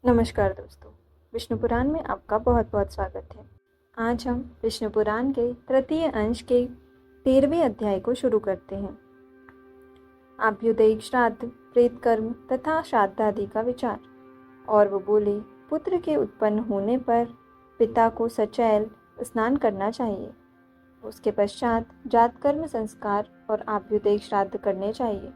नमस्कार दोस्तों, विष्णु पुराण में आपका बहुत बहुत स्वागत है। आज हम विष्णु पुराण के तृतीय अंश के 13वें अध्याय को शुरू करते हैं। आभ्युदयिक श्राद्ध, प्रेत कर्म तथा श्राद्ध आदि का विचार। और वो बोले, पुत्र के उत्पन्न होने पर पिता को सचैल स्नान करना चाहिए। उसके पश्चात जातकर्म संस्कार और आभ्युदयिक श्राद्ध करने चाहिए।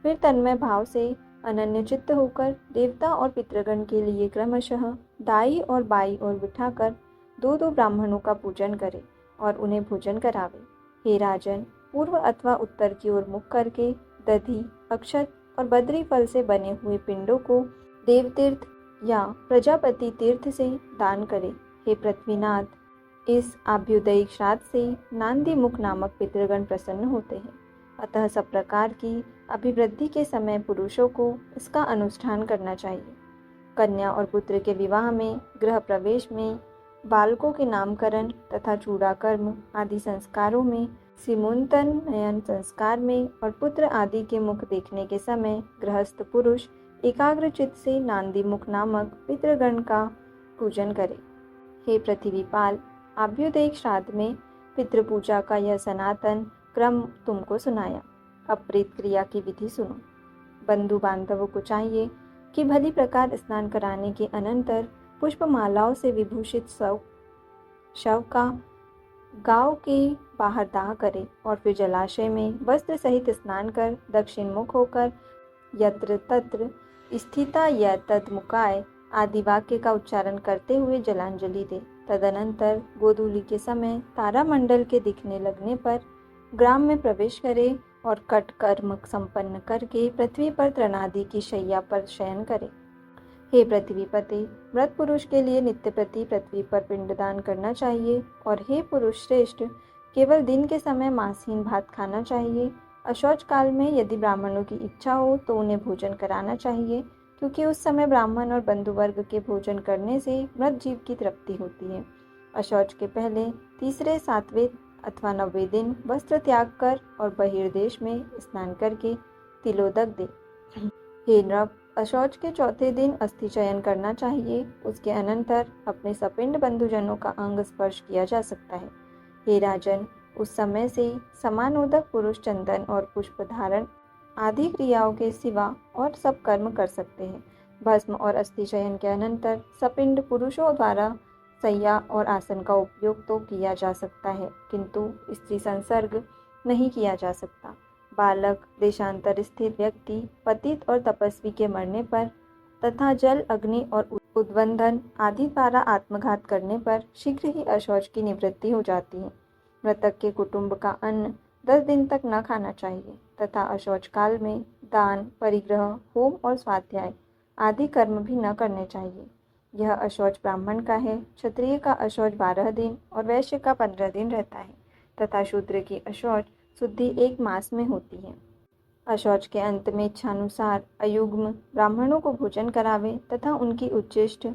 फिर तन्मय भाव से अनन्य चित्त होकर देवता और पितृगण के लिए क्रमशः दाई और बाई और बिठाकर दो दो ब्राह्मणों का पूजन करे और उन्हें भोजन करावे। हे राजन, पूर्व अथवा उत्तर की ओर मुख करके दधि, अक्षत और बद्री फल से बने हुए पिंडों को देवतीर्थ या प्रजापति तीर्थ से दान करे। हे पृथ्वीनाथ, इस आभ्युदयिक श्राद्ध से नांदी मुख नामक पितृगण प्रसन्न होते हैं। अतः सब प्रकार की अभिवृद्धि के समय पुरुषों को इसका अनुष्ठान करना चाहिए। कन्या और पुत्र के विवाह में, गृह प्रवेश में, बालकों के नामकरण तथा चूड़ाकर्म आदि संस्कारों में, सीमोन्तन नयन संस्कार में और पुत्र आदि के मुख देखने के समय गृहस्थ पुरुष एकाग्रचित्त से नांदी मुख नामक पितृगण का पूजन करे। हे पृथ्वीपाल, आभ्युदयिक श्राद्ध में पितृपूजा का यह सनातन क्रम तुमको सुनाया। अब प्रेत क्रिया की विधि सुनो। बंधु बांधवों को चाहिए कि भली प्रकार स्नान कराने के अनंतर पुष्पमालाओं से विभूषित शव का गांव के बाहर दाह करे और फिर जलाशय में वस्त्र सहित स्नान कर दक्षिण मुख होकर यत्र तत्र स्थिता या तद्मुखाय आदि वाक्य का उच्चारण करते हुए जलांजलि दे। तदनंतर गोधूली के समय तारामंडल के दिखने लगने पर ग्राम में प्रवेश करे और कट कर्म संपन्न करके पृथ्वी पर तृणादि की शैया पर शयन करे। हे पृथ्वीपते, व्रत पुरुष के लिए नित्य प्रति पृथ्वी पर पिंडदान करना चाहिए। और हे पुरुष श्रेष्ठ, केवल दिन के समय मांसहीन भात खाना चाहिए। अशौच काल में यदि ब्राह्मणों की इच्छा हो तो उन्हें भोजन कराना चाहिए, क्योंकि उस समय ब्राह्मण और बंधु वर्ग के भोजन करने से मृत जीव की तृप्ति होती है। अशौच के पहले तीसरे, सातवें अथवा 90वें दिन वस्त्र त्याग कर और बहिर्देश में स्नान करके तिलोदक दे। हे नृप, अशौच के चौथे दिन अस्थि चयन करना चाहिए। उसके अनंतर अपने सपिंड बंधुजनों का अंग स्पर्श किया जा सकता है। हे राजन, उस समय से समानोदक पुरुष चंदन और पुष्प धारण आदि क्रियाओं के सिवा और सब कर्म कर सकते हैं। भस्म और अस्थि चयन के अनंतर सपिंड पुरुषों द्वारा सैया और आसन का उपयोग तो किया जा सकता है, किंतु स्त्री संसर्ग नहीं किया जा सकता। बालक, देशांतर स्थित व्यक्ति, पतित और तपस्वी के मरने पर तथा जल, अग्नि और उद्वंधन आदि द्वारा आत्मघात करने पर शीघ्र ही अशौच की निवृत्ति हो जाती है। मृतक के कुटुंब का अन्न 10 दिन तक न खाना चाहिए तथा अशौच काल में दान, परिग्रह, होम और स्वाध्याय आदि कर्म भी न करने चाहिए। यह अशौच ब्राह्मण का है। क्षत्रिय का अशौच 12 दिन और वैश्य का 15 दिन रहता है तथा शूद्र की अशौच शुद्धि 1 मास में होती है। अशौच के अंत में इच्छानुसार अयुग्म ब्राह्मणों को भोजन करावे तथा उनकी उच्चिष्ट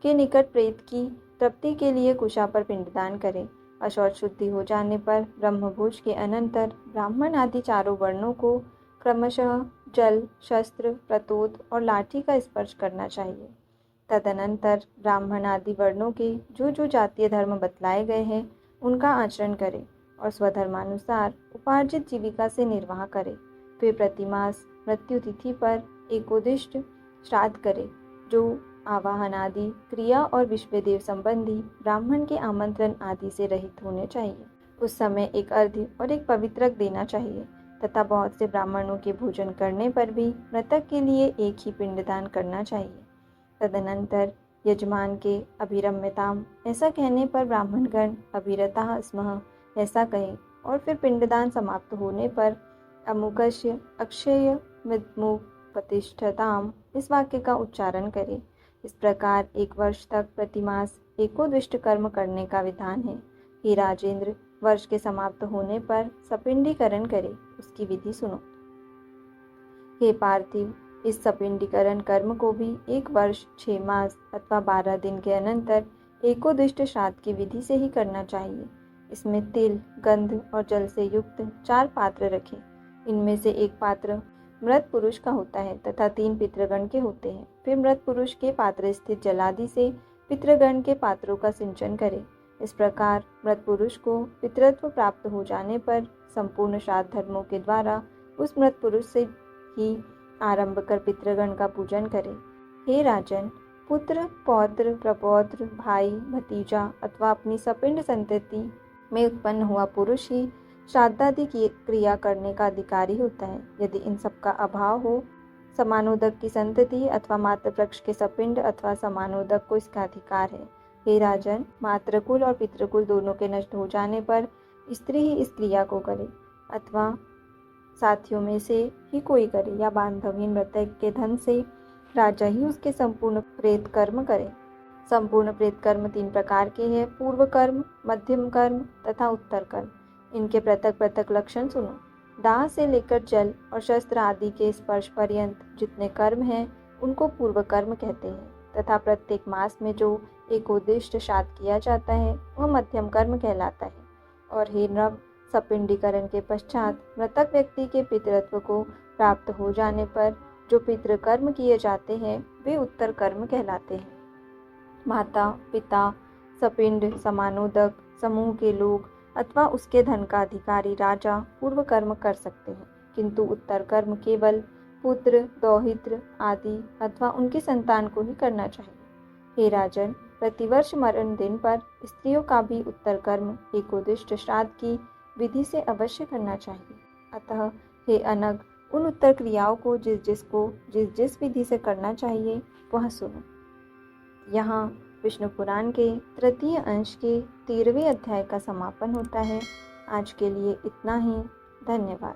के निकट प्रेत की तृप्ति के लिए कुशा पर पिंडदान करे। अशौच शुद्धि हो जाने पर ब्रह्मभोज के अनंतर ब्राह्मण आदि चारों वर्णों को क्रमशः जल, शस्त्र, प्रतोद और लाठी का स्पर्श करना चाहिए। तदनंतर ब्राह्मण आदि वर्णों के जो जो जातीय धर्म बतलाए गए हैं उनका आचरण करे और स्वधर्मानुसार उपार्जित जीविका से निर्वाह करे। फिर प्रतिमास मृत्यु तिथि पर एकोदिष्ट श्राद्ध करे, जो आवाहन आदि क्रिया और विश्वदेव संबंधी ब्राह्मण के आमंत्रण आदि से रहित होने चाहिए। उस समय एक अर्घ्य और एक पवित्रक देना चाहिए तथा बहुत से ब्राह्मणों के भोजन करने पर भी मृतक के लिए एक ही पिंडदान करना चाहिए। तदनंतर यजमान के अभिरम्यताम ऐसा कहने पर ब्राह्मणगण अभिरतः स्मः ऐसा कहे और फिर पिंडदान समाप्त होने पर अमुकस्य अक्षय मिद्मुख प्रतिष्ठताम इस वाक्य का उच्चारण करे। इस प्रकार 1 वर्ष तक प्रतिमास एकोद्विष्ट कर्म करने का विधान है। हे राजेंद्र, वर्ष के समाप्त होने पर सपिंडीकरण करे, उसकी विधि सुनो। हे पार्थिव, इस सपिंडीकरण कर्म को भी 1 वर्ष, 6 मास अथवा 12 दिन के अनंतर एकोदिष्ट श्राद्ध की विधि से ही करना चाहिए। इसमें तिल, गंध और जल से युक्त 4 पात्र रखें। इनमें से एक पात्र मृत पुरुष का होता है तथा 3 पितृगण के होते हैं। फिर मृत पुरुष के पात्र स्थित जलादि से पितृगण के पात्रों का सिंचन करें। इस प्रकार मृत पुरुष को पितृत्व प्राप्त हो जाने पर संपूर्ण श्राद्ध धर्मों के द्वारा उस मृत पुरुष से ही आरंभ कर पितृगण का पूजन करें। हे राजन, पुत्र, पौत्र, प्रपौत्र, भाई, भतीजा अथवा अपनी सपिंड संतति में उत्पन्न हुआ पुरुष ही श्राद्धादि की क्रिया करने का अधिकारी होता है। यदि इन सब का अभाव हो, समानोदक की संतति अथवा मातृ वृक्ष के सपिंड अथवा समानोदक को इसका अधिकार है। हे राजन, मातृकुल और पितृकुल दोनों के नष्ट हो जाने पर स्त्री ही इस क्रिया को करे अथवा साथियों में से ही कोई करे, या बांधवहीन मृतक के धन से राजा ही उसके संपूर्ण प्रेत कर्म करे। संपूर्ण प्रेत कर्म 3 प्रकार के हैं: पूर्व कर्म, मध्यम कर्म तथा उत्तर कर्म। इनके पृथक पृथक लक्षण सुनो। दाह से लेकर जल और शस्त्र आदि के स्पर्श पर्यंत जितने कर्म हैं उनको पूर्व कर्म कहते हैं, तथा प्रत्येक मास में जो एक उद्दिष्ट श्राद्ध किया जाता है वह मध्यम कर्म कहलाता है। और हे नव, सपिंडीकरण के पश्चात मृतक व्यक्ति के पितृत्व को प्राप्त हो जाने पर जो पितृकर्म किए जाते हैं वे उत्तर कर्म कहलाते हैं। माता, पिता, सपिंड, समानोदक, समूह के लोग अथवा उसके धन का अधिकारी राजा पूर्व कर्म कर सकते हैं, किंतु उत्तर कर्म केवल पुत्र, दौहित्र आदि अथवा उनकी संतान को ही करना चाहिए। हे राजन, प्रतिवर्ष मरण दिन पर स्त्रियों का भी उत्तर कर्म एकोदिष्ट श्राद्ध की विधि से अवश्य करना चाहिए। अतः हे अनग, उन उत्तर क्रियाओं को जिस जिस विधि से करना चाहिए वह सुनो। यहाँ विष्णु पुराण के तृतीय अंश के 13वें अध्याय का समापन होता है। आज के लिए इतना ही। धन्यवाद।